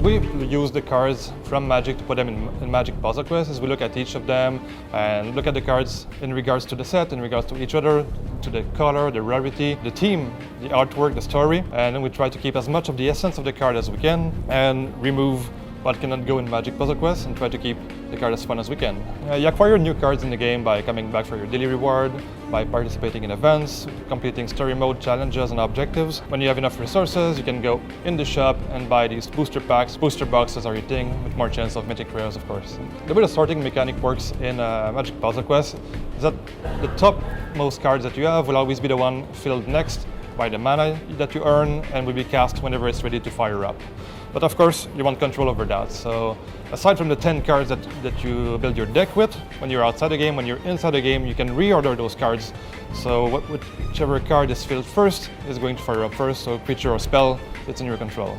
way we use the cards from Magic to put them in Magic Puzzle Quest is we look at each of them and look at the cards in regards to the set, in regards to each other, to the color, the rarity, the theme, the artwork, the story, and then we try to keep as much of the essence of the card as we can and remove what cannot go in Magic Puzzle Quest and try to keep the card as fun as we can. You acquire new cards in the game by coming back for your daily reward, by participating in events, completing story mode challenges and objectives. When you have enough resources, you can go in the shop and buy these booster packs. Booster boxes are your thing, with more chance of mythic rares, of course. The way the sorting mechanic works in Magic Puzzle Quest is that the top most cards that you have will always be the one filled next by the mana that you earn and will be cast whenever it's ready to fire up. But of course, you want control over that. So aside from the 10 cards that you build your deck with, when you're outside the game, when you're inside the game, you can reorder those cards. So whichever card is filled first is going to fire up first, so creature or spell, it's in your control.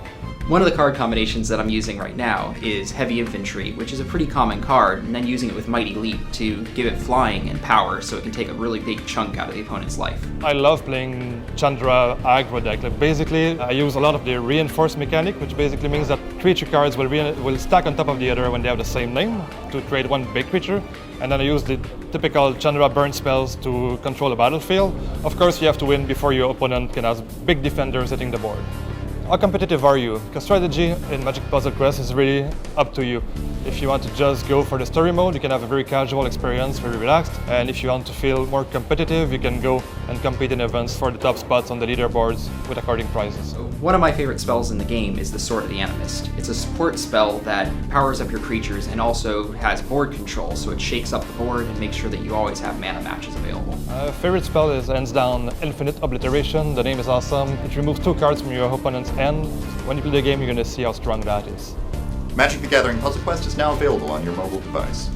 One of the card combinations that I'm using right now is Heavy Infantry, which is a pretty common card, and then using it with Mighty Leap to give it flying and power so it can take a really big chunk out of the opponent's life. I love playing Chandra aggro deck. Like basically, I use a lot of the reinforced mechanic, which basically means that creature cards will stack on top of the other when they have the same name to create one big creature. And then I use the typical Chandra burn spells to control the battlefield. Of course, you have to win before your opponent can have big defenders hitting the board. How competitive are you? Because strategy in Magic Puzzle Quest is really up to you. If you want to just go for the story mode, you can have a very casual experience, very relaxed. And if you want to feel more competitive, you can go and compete in events for the top spots on the leaderboards with according prizes. One of my favorite spells in the game is the Sword of the Animist. It's a support spell that powers up your creatures and also has board control, so it shakes up the board and makes sure that you always have mana matches available. Favorite spell is hands down Infinite Obliteration. The name is awesome. It removes 2 cards from your opponent's end. When you play the game, you're going to see how strong that is. Magic the Gathering Puzzle Quest is now available on your mobile device.